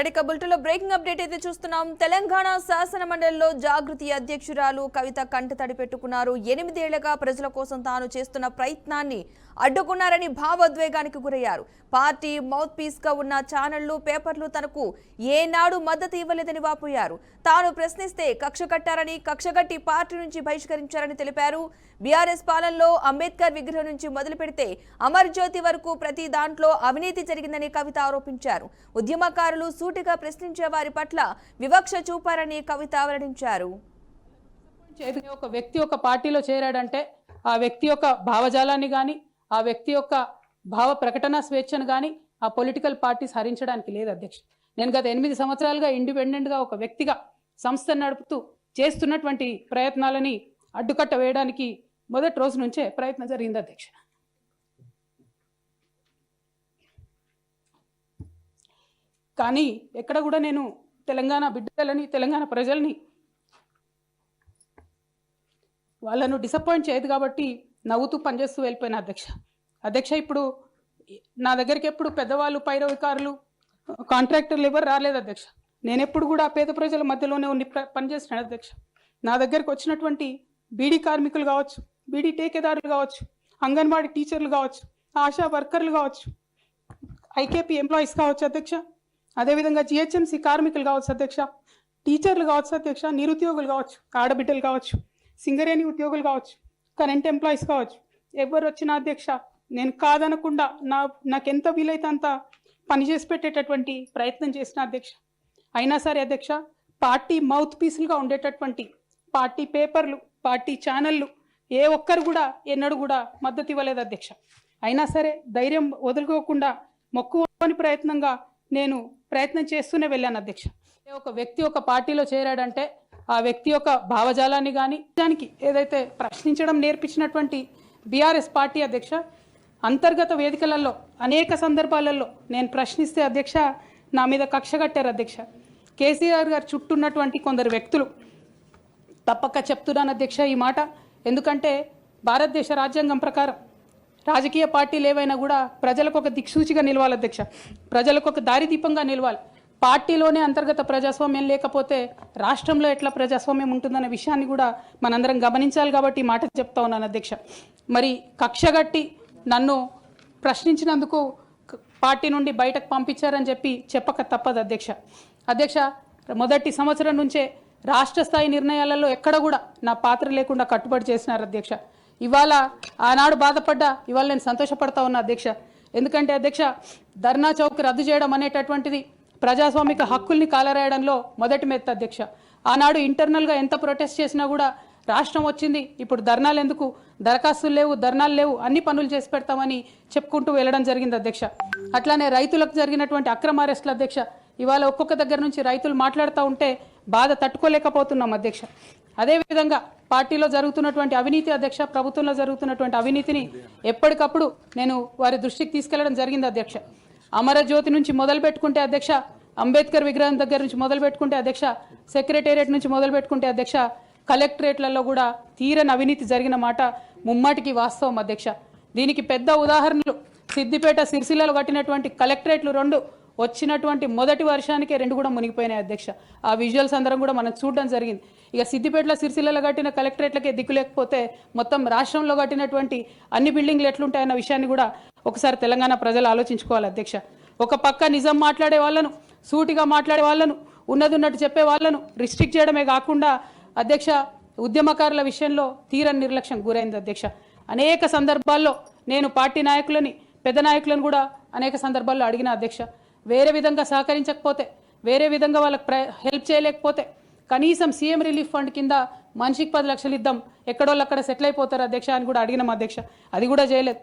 Right బులెటిన్లో breaking update అయితే చూస్తున్నాం. తెలంగాణ శాసన మండలిలో జాగృతి అధ్యక్షురాలు కవిత కంటతడి పెట్టుకున్నారు. 8 ఏళ్లుగా ప్రజల కోసం తాను చేస్తున్న ప్రయత్నాన్ని అడ్డుకున్నారని భావోద్వేగానికి గురయ్యారు. పార్టీ మౌత్ పీస్ గా ఉన్న ఛానళ్లు, పేపర్లు తనకు ఏనాడు మద్దతు ఇవ్వలేదని వాపోయారు. తాను ప్రశ్నిస్తే కక్ష కట్టారని, కక్షగట్టి పార్టీ నుంచి బహిష్కరించారని తెలిపారు. బీఆర్ఎస్ పాలనలో అంబేద్కర్ విగ్రహం నుంచి మొదలు పెడితే అమర్ జ్యోతి వరకు ప్రతి దాంట్లో అవినీతి జరిగిందని కవిత ఆరోపించారు. ఉద్యమకారులు సూటిగా ప్రశ్నించే వారి పట్ల వివక్ష చూపారని కవిత వెల్లడించారు. ఒక వ్యక్తి ఒక పార్టీలో చేరాడంటే ఆ వ్యక్తి యొక్క భావజాలాన్ని కానీ, ఆ వ్యక్తి యొక్క భావ ప్రకటన స్వేచ్ఛను కానీ ఆ పొలిటికల్ పార్టీస్ హరించడానికి లేదు అధ్యక్ష. నేను గత 8 సంవత్సరాలుగా ఇండిపెండెంట్గా ఒక వ్యక్తిగా సంస్థను నడుపుతూ చేస్తున్నటువంటి ప్రయత్నాలని అడ్డుకట్ట వేయడానికి మొదటి రోజు నుంచే ప్రయత్నం జరిగింది అధ్యక్ష. కానీ ఎక్కడ కూడా నేను తెలంగాణ బిడ్డలని, తెలంగాణ ప్రజల్ని వాళ్ళను డిసప్పాయింట్ చేయదు కాబట్టి నవ్వుతూ పనిచేస్తూ వెళ్ళిపోయిన అధ్యక్ష. ఇప్పుడు నా దగ్గరికి ఎప్పుడు పెద్దవాళ్ళు, పైరవికారులు, కాంట్రాక్టర్లు ఎవరు రాలేదు అధ్యక్ష. నేను ఎప్పుడు కూడా పేద ప్రజల మధ్యలోనే ఉండి పనిచేస్తున్నాను అధ్యక్ష. నా దగ్గరికి వచ్చినటువంటి బీడీ కార్మికులు కావచ్చు, బీడీ టేకేదారులు కావచ్చు, అంగన్వాడీ టీచర్లు కావచ్చు, ఆశా వర్కర్లు కావచ్చు, ఐకేపీ ఎంప్లాయీస్ కావచ్చు అధ్యక్ష, అదేవిధంగా జిహెచ్ఎంసీ కార్మికులు కావచ్చు అధ్యక్ష, టీచర్లు కావచ్చు అధ్యక్ష, నిరుద్యోగులు కావచ్చు, ఆడబిడ్డలు కావచ్చు, సింగరేణి ఉద్యోగులు కావచ్చు, కరెంట్ ఎంప్లాయీస్ కావచ్చు, ఎవరు వచ్చినా అధ్యక్ష నేను కాదనకుండా నాకెంత వీలైతే అంత పనిచేసి పెట్టేటటువంటి ప్రయత్నం చేసిన అధ్యక్ష. అయినా సరే అధ్యక్ష, పార్టీ మౌత్ పీసులుగా ఉండేటటువంటి పార్టీ పేపర్లు, పార్టీ ఛానళ్ళు ఏ ఒక్కరు కూడా ఎన్నడూ కూడా మద్దతు ఇవ్వలేదు అధ్యక్ష. అయినా సరే ధైర్యం వదులుకోకుండా మొక్కువని ప్రయత్నంగా నేను ప్రయత్నం చేస్తూనే వెళ్ళాను అధ్యక్ష. ఒక వ్యక్తి ఒక పార్టీలో చేరాడంటే ఆ వ్యక్తి యొక్క భావజాలాన్ని కానీ దానికి ఏదైతే ప్రశ్నించడం నేర్పించినటువంటి బీఆర్ఎస్ పార్టీ అధ్యక్ష, అంతర్గత వేదికలలో అనేక సందర్భాలలో నేను ప్రశ్నిస్తే అధ్యక్ష నా మీద కక్ష కట్టారు అధ్యక్ష. కేసీఆర్ గారు చుట్టూ ఉన్నటువంటి కొందరు వ్యక్తులు తప్పక చెప్తున్నాను అధ్యక్ష ఈ మాట. ఎందుకంటే భారతదేశ రాజ్యాంగం ప్రకారం రాజకీయ పార్టీలు ఏవైనా కూడా ప్రజలకు ఒక దిక్సూచిగా నిలవాలి అధ్యక్ష, ప్రజలకు ఒక దారిదీపంగా నిలవాలి. పార్టీలోనే అంతర్గత ప్రజాస్వామ్యం లేకపోతే రాష్ట్రంలో ఎట్లా ప్రజాస్వామ్యం ఉంటుందనే విషయాన్ని కూడా మనందరం గమనించాలి కాబట్టి ఈ మాట చెప్తా ఉన్నాను అధ్యక్ష. మరి కక్షగట్టి నన్ను ప్రశ్నించినందుకు పార్టీ నుండి బయటకు పంపించారని చెప్పక తప్పదు అధ్యక్ష. మొదటి సంవత్సరం నుంచే రాష్ట్ర స్థాయి నిర్ణయాలలో ఎక్కడ కూడా నా పాత్ర లేకుండా కట్టుబడి చేసినారు అధ్యక్ష. ఇవాళ ఆనాడు బాధపడ్డా ఇవాళ నేను సంతోషపడతా ఉన్నా అధ్యక్ష. ఎందుకంటే అధ్యక్ష, ధర్నా చౌక్ రద్దు చేయడం అనేటటువంటిది ప్రజాస్వామిక హక్కుల్ని కాలరాయడంలో మొదటి మెత్త అధ్యక్ష. ఆనాడు ఇంటర్నల్గా ఎంత ప్రొటెస్ట్ చేసినా కూడా రాష్ట్రం వచ్చింది, ఇప్పుడు ధర్నాలు ఎందుకు, దరఖాస్తులు లేవు, ధర్నాలు లేవు, అన్ని పనులు చేసి పెడతామని చెప్పుకుంటూ వెళ్ళడం జరిగింది అధ్యక్ష. అట్లానే రైతులకు జరిగినటువంటి అక్రమ అరెస్టులు అధ్యక్ష, ఇవాళ ఒక్కొక్క దగ్గర నుంచి రైతులు మాట్లాడుతూ ఉంటే బాధ తట్టుకోలేకపోతున్నాం అధ్యక్ష. అదేవిధంగా పార్టీలో జరుగుతున్నటువంటి అవినీతి అధ్యక్ష, ప్రభుత్వంలో జరుగుతున్నటువంటి అవినీతిని ఎప్పటికప్పుడు నేను వారి దృష్టికి తీసుకెళ్లడం జరిగింది అధ్యక్ష. అమరజ్యోతి నుంచి మొదలు పెట్టుకుంటే అధ్యక్ష, అంబేద్కర్ విగ్రహం దగ్గర నుంచి మొదలు పెట్టుకుంటే అధ్యక్ష, సెక్రటేరియట్ నుంచి మొదలు పెట్టుకుంటే అధ్యక్ష, కలెక్టరేట్లలో కూడా తీరని అవినీతి జరిగిన మాట ముమ్మాటికి వాస్తవం అధ్యక్ష. దీనికి పెద్ద ఉదాహరణలు సిద్దిపేట, సిరిసిల్లలో కట్టినటువంటి కలెక్టరేట్లు 2 వచ్చినటువంటి మొదటి వర్షానికే 2 కూడా మునిగిపోయినాయి అధ్యక్ష. ఆ విజువల్స్ అందరం కూడా మనం చూడడం జరిగింది. ఇక సిద్దిపేటలో, సిరిసిల్లలో కట్టిన కలెక్టరేట్లకే దిక్కు లేకపోతే మొత్తం రాష్ట్రంలో కట్టినటువంటి అన్ని బిల్డింగ్లు ఎట్లుంటాయన్న విషయాన్ని కూడా ఒకసారి తెలంగాణ ప్రజలు ఆలోచించుకోవాలి అధ్యక్ష. ఒక పక్క నిజం మాట్లాడే వాళ్ళను, సూటిగా మాట్లాడే వాళ్ళను, ఉన్నట్టు చెప్పే వాళ్ళను రిస్ట్రిక్ట్ చేయడమే కాకుండా అధ్యక్ష, ఉద్యమకారుల విషయంలో తీరని నిర్లక్ష్యం గురైంది అధ్యక్ష. అనేక సందర్భాల్లో నేను పార్టీ నాయకులని, పెద్ద నాయకులను కూడా అనేక సందర్భాల్లో అడిగిన అధ్యక్ష. వేరే విధంగా సహకరించకపోతే, వేరే విధంగా వాళ్ళకి హెల్ప్ చేయలేకపోతే కనీసం సీఎం రిలీఫ్ ఫండ్ కింద మనిషికి 10 లక్షలు ఇద్దాం, ఎక్కడోళ్ళు అక్కడ సెటిల్ అయిపోతారు అధ్యక్ష అని కూడా అడిగినాం అధ్యక్ష. అది కూడా చేయలేదు.